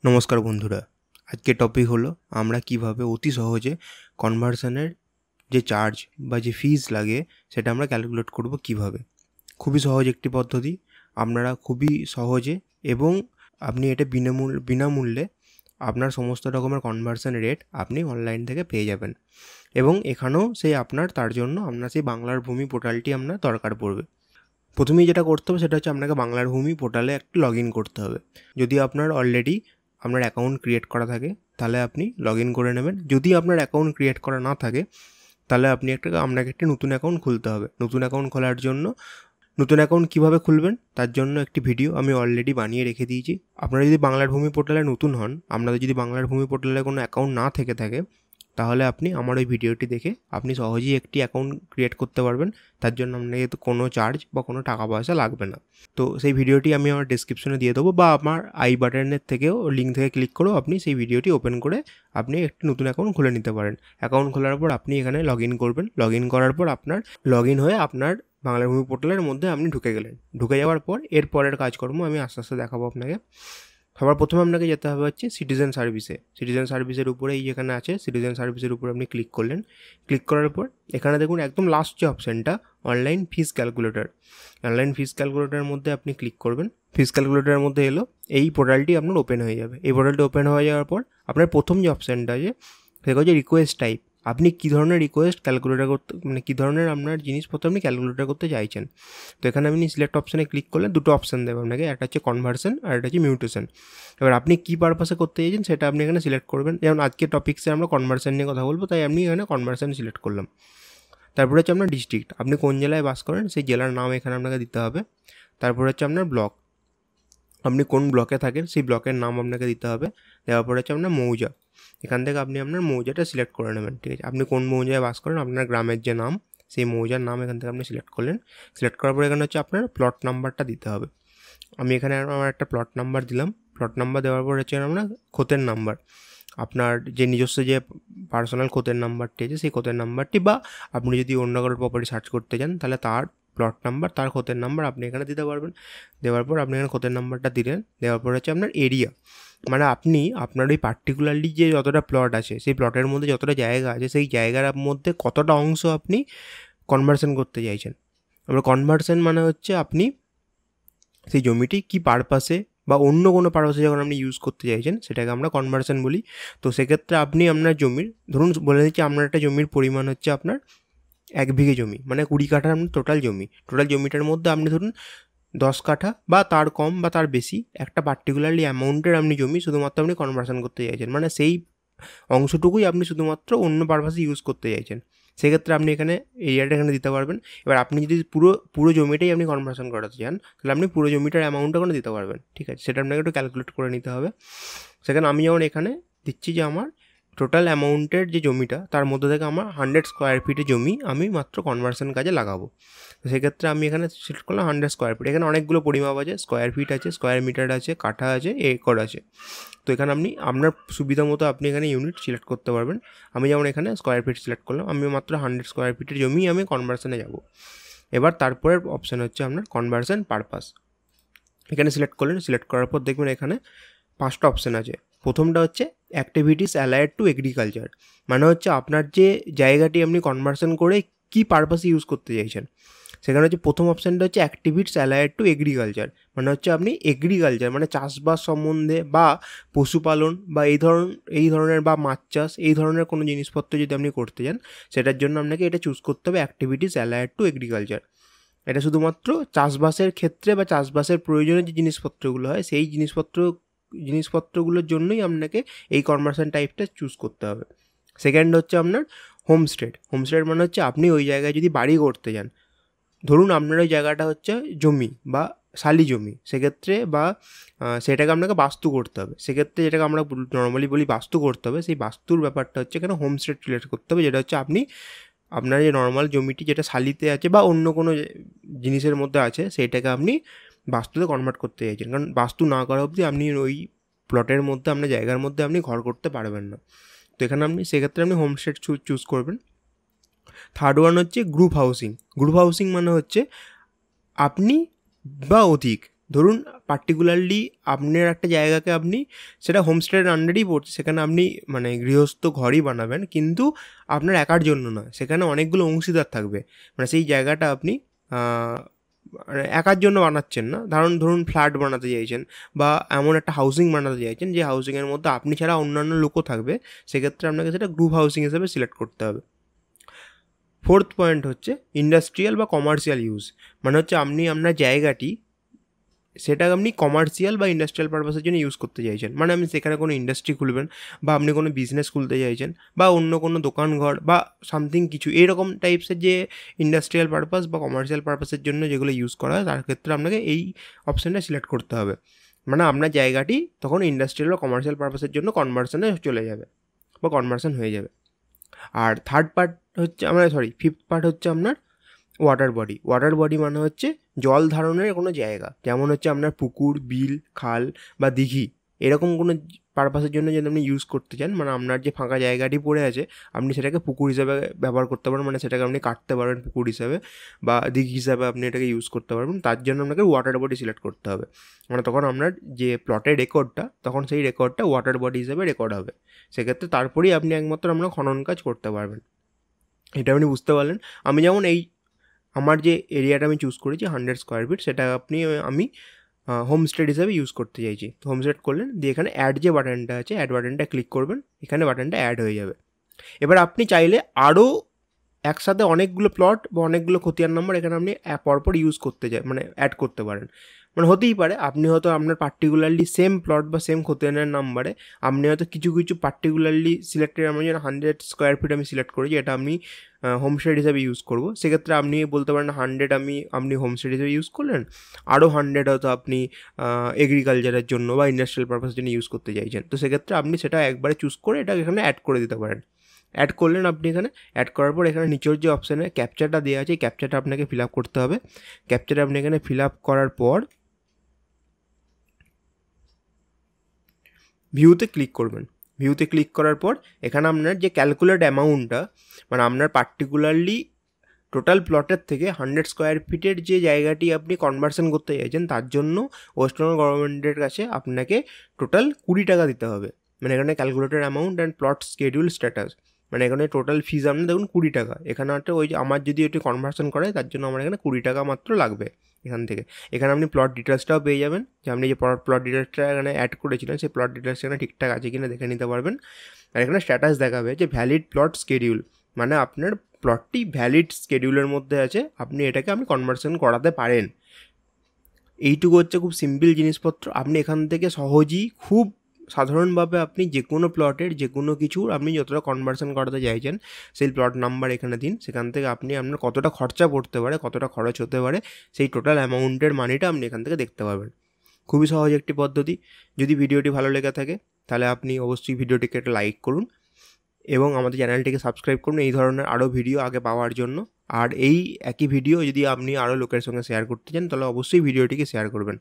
নমস্কার বন্ধুরা, আজকের টপিক হলো আমরা কিভাবে অতি সহজে কনভার্সনের যে চার্জ বা যে ফিজ লাগে সেটা আমরা ক্যালকুলেট করব কিভাবে। খুবই সহজ একটি পদ্ধতি, আপনারা খুবই সহজে এবং আপনি এটা বিনামূল্যে আপনার সমস্ত রকমের কনভার্সন রেট আপনি অনলাইন থেকে পেয়ে যাবেন। এবং এখানেও তার জন্য আপনার সেই বাংলার ভূমি পোর্টালটি আপনার দরকার পড়বে। প্রথমেই যেটা করতে হবে সেটা হচ্ছে আপনাকে বাংলার ভূমি পোর্টালে একটু লগ ইন করতে হবে। যদি আপনার অলরেডি আপনার অ্যাকাউন্ট ক্রিয়েট করা থাকে তাহলে আপনি লগ ইন করে নেবেন। যদি আপনার অ্যাকাউন্ট ক্রিয়েট করা না থাকে তাহলে আপনাকে একটি নতুন অ্যাকাউন্ট খুলতে হবে। নতুন অ্যাকাউন্ট খোলার জন্য নতুন অ্যাকাউন্ট কীভাবে খুলবেন তার জন্য একটি ভিডিও আমি অলরেডি বানিয়ে রেখে দিয়েছি। আপনারা যদি বাংলার ভূমি পোর্টালে নতুন হন, আপনাদের যদি বাংলার ভূমি পোর্টালে কোনো অ্যাকাউন্ট না থেকে থাকে তাহলে আপনি আমার ওই ভিডিওটি দেখে আপনি সহজেই একটি অ্যাকাউন্ট ক্রিয়েট করতে পারবেন। তার জন্য আপনাকে তো কোনো চার্জ বা কোনো টাকা পয়সা লাগবে না। তো সেই ভিডিওটি আমি আমার ডেসক্রিপশনে দিয়ে দেবো, বা আমার আই বাটনের থেকেও লিঙ্ক থেকে ক্লিক করেও আপনি সেই ভিডিওটি ওপেন করে আপনি একটি নতুন অ্যাকাউন্ট খুলে নিতে পারেন। অ্যাকাউন্ট খোলার পর আপনি এখানে লগ ইন করবেন। লগ ইন করার পর আপনার লগ ইন হয়ে আপনার বাংলার ভূমি পোর্টালের মধ্যে আপনি ঢুকে গেলেন। ঢুকে যাওয়ার পর এর পরের কাজকর্ম আমি আস্তে আস্তে দেখাবো আপনাকে। সবার প্রথমে আপনাকে যেতে হবে হচ্ছে সিটিজেন সার্ভিসে। সিটিজেন সার্ভিসের উপরে এই যেখানে আছে সিটিজেন সার্ভিসের উপরে আপনি ক্লিক করলেন। ক্লিক করার পর এখানে দেখুন একদম লাস্ট যে অপশানটা online fees calculator, online fees ক্যালকুলেটরের মধ্যে আপনি ক্লিক করবেন। ফিস ক্যালকুলেটরের মধ্যে এলো, এই পোর্টালটি আপনার ওপেন হয়ে যাবে। এই পোর্টালটি ওপেন হয়ে যাওয়ার পর আপনার প্রথম যে অপশানটা আছে সেটা হচ্ছে রিকোয়েস্ট টাইপ। আপনি কী ধরনের রিকোয়েস্ট ক্যালকুলেটর করতে কী ধরনের আপনার জিনিসপত্র আপনি ক্যালকুলেটর করতে চাইছেন। তো এখানে আপনি সিলেক্ট অপশানে ক্লিক করলে দুটো অপশান দেবে আপনাকে, একটা হচ্ছে কনভার্সন আর একটা হচ্ছে মিউটেশন। এবার আপনি কী পারপাসে করতে চাইছেন সেটা আপনি এখানে সিলেক্ট করবেন। যেমন আজকের টপিক্সে আমরা কনভার্সন নিয়ে কথা বলবো, তাই আমি এখানে কনভার্সন সিলেক্ট করলাম। তারপরে হচ্ছে আপনার ডিস্ট্রিক্ট, আপনি কোন জেলায় বাস করেন সেই জেলার নাম এখানে আপনাকে দিতে হবে। তারপরে হচ্ছে আপনার ব্লক, আপনি কোন ব্লকে থাকেন সেই ব্লকের নাম আপনাকে দিতে হবে। দেওয়ার পরে হচ্ছে আপনার মৌজা, এখান থেকে আপনি আপনার মৌজাটা সিলেক্ট করে নেবেন। ঠিক আছে, আপনি কোন মৌজায় বাস করেন, আপনার গ্রামের যে নাম সেই মৌজার নাম এখান থেকে আপনি সিলেক্ট করলেন। সিলেক্ট করার পরে এখানে হচ্ছে আপনার প্লট নাম্বারটা দিতে হবে। আমি এখানে আমার একটা প্লট নাম্বার দিলাম। প্লট নাম্বার দেওয়ার পর হচ্ছে আপনার খতের নাম্বার, আপনার যে নিজস্ব যে পার্সোনাল খতের নাম্বারটি আছে সেই খতের নাম্বারটি, বা আপনি যদি অন্য কারোর প্রপার্টি সার্চ করতে চান তাহলে তার প্লট নাম্বার, তার খতের নাম্বার আপনি এখানে দিতে পারবেন। দেওয়ার পর আপনি এখানে খতের নাম্বারটা দিলেন। দেওয়ার পর হচ্ছে আপনার এরিয়া, মানে আপনি আপনার ওই পার্টিকুলারলি যে যতটা প্লট আছে সেই প্লটের মধ্যে যতটা জায়গা আছে সেই জায়গার মধ্যে কতটা অংশ আপনি কনভার্সন করতে চাইছেন। আমরা কনভার্সন মানে হচ্ছে আপনি সেই জমিটি কী পারপাসে বা অন্য কোনো পারপাসে যখন আপনি ইউজ করতে চাইছেন সেটাকে আমরা কনভার্সন বলি। তো সেক্ষেত্রে আপনি আপনার জমির, ধরুন বলে দিচ্ছি আপনার একটা জমির পরিমাণ হচ্ছে আপনার 1 বিঘে জমি, মানে 20 কাঠা আপনার টোটাল জমি। টোটাল জমিটার মধ্যে আপনি ধরুন 10 কাঠা বা তার কম বা তার বেশি একটা পার্টিকুলারলি অ্যামাউন্টের আপনি জমি শুধুমাত্র আপনি কনভার্সন করতে চাইছেন, মানে সেই অংশটুকুই আপনি শুধুমাত্র অন্য পারপাসে ইউজ করতে চাইছেন। সেক্ষেত্রে আপনি এখানে এরিয়াটা এখানে দিতে পারবেন। এবার আপনি যদি পুরো জমিটাই আপনি কনভার্সন করাতে চান তাহলে আপনি পুরো জমিটার অ্যামাউন্টটা ওখানে দিতে পারবেন। ঠিক আছে, সেটা আপনাকে একটু ক্যালকুলেট করে নিতে হবে। সেখানে আমি যেমন এখানে দিচ্ছি যে আমার টোটাল অ্যামাউন্টের যে জমিটা তার মধ্যে থেকে আমার 100 স্কোয়ার ফিটের জমি আমি মাত্র কনভার্সন কাজে লাগাবো। তো সেক্ষেত্রে আমি এখানে সিলেক্ট করলাম 100 স্কোয়ার ফিট। এখানে অনেকগুলো পরিমাপ আছে, স্কোয়ার ফিট আছে, স্কোয়ার মিটার আছে, কাঠা আছে, একর আছে। তো এখানে আপনি আপনার সুবিধা মতো আপনি এখানে ইউনিট সিলেক্ট করতে পারবেন। আমি যেমন এখানে স্কোয়ার ফিট সিলেক্ট করলাম, আমি মাত্র 100 স্কোয়ার ফিটের জমি আমি কনভার্সনে যাব। এবার তারপরের অপশান হচ্ছে আপনার কনভার্সন পারপাস। এখানে সিলেক্ট করলেন, সিলেক্ট করার পর দেখবেন এখানে 5টা অপশান আছে। প্রথমটা হচ্ছে অ্যাক্টিভিটিস অ্যালায়েড টু এগ্রিকালচার, মানে হচ্ছে আপনার যে জায়গাটি আপনি কনভার্সন করে কী পারপাসে ইউজ করতে চাইছেন। সেখানে হচ্ছে প্রথম অপশানটা হচ্ছে অ্যাক্টিভিটিস অ্যালায়েড টু এগ্রিকালচার, মানে হচ্ছে আপনি এগ্রিকালচার মানে চাষবাস সম্বন্ধে বা পশুপালন বা এই ধরনের বা মাছ চাষ এই ধরনের কোনো জিনিসপত্র যদি আপনি করতে চান সেটার জন্য আপনাকে এটা চুজ করতে হবে অ্যাক্টিভিটিস অ্যালায়েড টু এগ্রিকালচার। এটা শুধুমাত্র চাষবাসের ক্ষেত্রে বা চাষবাসের প্রয়োজনে যে জিনিসপত্রগুলো হয় সেই জিনিসপত্রগুলোর জন্যই আপনাকে এই কনভার্সন টাইপটা চুজ করতে হবে। সেকেন্ড হচ্ছে আপনার হোমস্টেড। হোমস্টেড মানে হচ্ছে আপনি ওই জায়গায় যদি বাড়ি করতে যান, ধরুন আপনার ওই জায়গাটা হচ্ছে জমি বা শালি জমি, সেক্ষেত্রে বা সেটাকে আপনাকে বাস্তু করতে হবে। সেক্ষেত্রে যেটাকে আমরা নর্মালি বলি বাস্তু করতে হবে, সেই বাস্তুর ব্যাপারটা হচ্ছে এখানে হোমস্টেড রিলেট করতে হবে, যেটা হচ্ছে আপনি আপনার যে নর্মাল জমিটি যেটা শালিতে আছে বা অন্য কোনো জিনিসের মধ্যে আছে সেইটাকে আপনি বাস্তুতে কনভার্ট করতে চাইছেন। কারণ বাস্তু না করা অবধি আপনি ওই প্লটের মধ্যে আপনার জায়গার মধ্যে আপনি ঘর করতে পারবেন না। তো এখানে সেক্ষেত্রে আপনি হোমস্টেড চুজ করবেন। থার্ড ওয়ান হচ্ছে গ্রুপ হাউসিং। গ্রুপ হাউসিং মানে হচ্ছে আপনি বা অধিক ধরুন পার্টিকুলারলি আপনার একটা জায়গাকে আপনি সেটা হোমস্টের আন্ডারেই পড়ছে, সেখানে আপনি মানে গৃহস্থ ঘরই বানাবেন, কিন্তু আপনার একার জন্য নয়, সেখানে অনেকগুলো অংশীদার থাকবে। মানে সেই জায়গাটা আপনি মানে একার জন্য বানাচ্ছেন না, ধরুন ফ্ল্যাট বানাতে চাইছেন বা এমন একটা হাউসিং বানাতে চাইছেন যে হাউসিংয়ের মধ্যে আপনি ছাড়া অন্যান্য লোকও থাকবে, সেক্ষেত্রে আপনাকে সেটা গ্রুপ হাউসিং হিসেবে সিলেক্ট করতে হবে। ফোর্থ পয়েন্ট হচ্ছে ইন্ডাস্ট্রিয়াল বা কমার্শিয়াল ইউজ, মানে হচ্ছে আপনি আপনার জায়গাটি সেটা আপনি কমার্শিয়াল বা ইন্ডাস্ট্রিয়াল পারপাসের জন্য ইউজ করতে চাইছেন, মানে আপনি সেখানে কোনো ইন্ডাস্ট্রি খুলবেন বা আপনি কোনো বিজনেস খুলতে চাইছেন বা অন্য কোনো দোকানঘর বা সামথিং কিছু এরকম টাইপসের যে ইন্ডাস্ট্রিয়াল পারপাস বা কমার্শিয়াল পারপাসের জন্য যেগুলো ইউজ করা হয়, তার ক্ষেত্রে আপনাকে এই অপশানটা সিলেক্ট করতে হবে। মানে আপনার জায়গাটি তখন ইন্ডাস্ট্রিয়াল বা কমার্শিয়াল পারপাসের জন্য কনভার্সনে চলে যাবে বা কনভার্সন হয়ে যাবে। আর ফিফথ পার্ট হচ্ছে আপনার ওয়াটার বডি। ওয়াটার বডি মানে হচ্ছে জল ধারণের কোনো জায়গা, যেমন হচ্ছে আপনার পুকুর, বিল, খাল বা দিঘি, এরকম কোনো পারপাসের জন্য যদি আপনি ইউজ করতে চান, মানে আপনার যে ফাঁকা জায়গাটি পড়ে আছে আপনি সেটাকে পুকুর হিসাবে ব্যবহার করতে পারেন, মানে সেটাকে আপনি কাটতে পারবেন পুকুর হিসাবে বা দিঘি হিসাবে আপনি এটাকে ইউজ করতে পারবেন, তার জন্য আপনাকে ওয়াটার বডি সিলেক্ট করতে হবে। মানে তখন আপনার যে প্লটের রেকর্ডটা, তখন সেই রেকর্ডটা ওয়াটার বডি হিসাবে রেকর্ড হবে, সেক্ষেত্রে তারপরেই আপনি একমাত্র আপনার খনন কাজ করতে পারবেন। এটা আপনি বুঝতে পারলেন। আমি যেমন আমার যে এরিয়াটা আমি চুজ করেছি 100 স্কোয়ার ফিট, সেটা আমি হোমস্টেড হিসাবে ইউজ করতে চাইছি। তো হোমস্টেড করলেন, দিয়ে এখানে অ্যাড যে বাটনটা আছে, অ্যাড বাটনটা ক্লিক করবেন, এখানে বাটনটা অ্যাড হয়ে যাবে। এবার আপনি চাইলে আরও একসাথে অনেকগুলো প্লট বা অনেকগুলো খতিয়ান নম্বর এখানে আপনি পরপর ইউজ করতে মানে অ্যাড করতে পারেন। মানে হতেই পারে আপনি হয়তো আপনার পার্টিকুলারলি সেম প্লট বা সেম খতিয়ানের নাম্বারে আপনি হয়তো কিছু কিছু পার্টিকুলারলি সিলেক্টেড, আমি যেন 100 স্কোয়ার ফিট আমি সিলেক্ট করেছি, এটা আমি হোমস্টেড হিসাবে ইউজ করবো, সেক্ষেত্রে আপনি বলতে পারেন 100 আপনি হোমস্টেড হিসাবে ইউজ করলেন, আরও 100 হয়তো আপনি এগ্রিকালচারের জন্য বা ইন্ডাস্ট্রিয়াল পারপাসের জন্য ইউজ করতে চাইছেন। তো সেক্ষেত্রে আপনি সেটা একবারে চুজ করে এটা এখানে অ্যাড করে দিতে পারেন। অ্যাড করলেন আপনি এখানে, অ্যাড করার পর এখানে নিচের যে অপশানে ক্যাপচারটা দেওয়া আছে, এই ক্যাপচারটা আপনাকে ফিল আপ করতে হবে। ক্যাপচারটা আপনি এখানে ফিল আপ করার পর ভিউতে ক্লিক করবেন। ভিউতে ক্লিক করার পর এখানে আপনার যে ক্যালকুলেট অ্যামাউন্টটা, মানে আপনার পার্টিকুলারলি টোটাল প্লটের থেকে 100 স্কোয়ার ফিটের যে জায়গাটি আপনি কনভার্সন করতে চাইছেন, তার জন্য ওয়েস্ট বেঙ্গল গভর্নমেন্টের কাছে আপনাকে টোটাল 20 টাকা দিতে হবে। মানে এখানে calculated amount and plot schedule status, মানে এখানে টোটাল ফিজ আপনার দেখুন 20 টাকা। এখানে একটা ওই যে আমার যদি এটি কনভার্সন করে, তার জন্য আমার এখানে 20 টাকা মাত্র লাগবে এখান থেকে। এখানে আপনি প্লট ডিটেলসটাও পেয়ে যাবেন, যে আপনি যে প্লট ডিটেলসটা এখানে অ্যাড করেছিলেন, সেই প্লট ডিটেলস এখানে ঠিকঠাক আছে কিনা দেখে নিতে পারবেন। আর এখানে স্ট্যাটাস দেখাবে যে ভ্যালিড প্লট স্কেডিউল, মানে আপনার প্লটটি ভ্যালিড স্কেডিউলের মধ্যে আছে, আপনি এটাকে কনভার্সন করাতে পারেন। এইটুকু হচ্ছে খুব সিম্পল জিনিসপত্র। আপনি এখান থেকে সহজেই খুব সাধারণভাবে আপনি যে কোনো প্লটের যে কোনো কিছুর আপনি যতটা কনভার্সন করাতে চাইছেন, সেই প্লট নাম্বার এখানে দিন, সেখান থেকে আপনি আপনার কতটা খরচা পড়তে পারে, কতটা খরচ হতে পারে, সেই টোটাল অ্যামাউন্টের মানিটা আপনি এখান থেকে দেখতে পাবেন। খুবই সহজ একটি পদ্ধতি। যদি ভিডিওটি ভালো লেগে থাকে তাহলে আপনি অবশ্যই ভিডিওটিকে একটা লাইক করুন এবং আমাদের চ্যানেলটিকে সাবস্ক্রাইব করুন এই ধরনের আরও ভিডিও আগে পাওয়ার জন্য। আর এই একই ভিডিও যদি আপনি আরও লোকের সঙ্গে শেয়ার করতে চান, তাহলে অবশ্যই ভিডিওটিকে শেয়ার করবেন।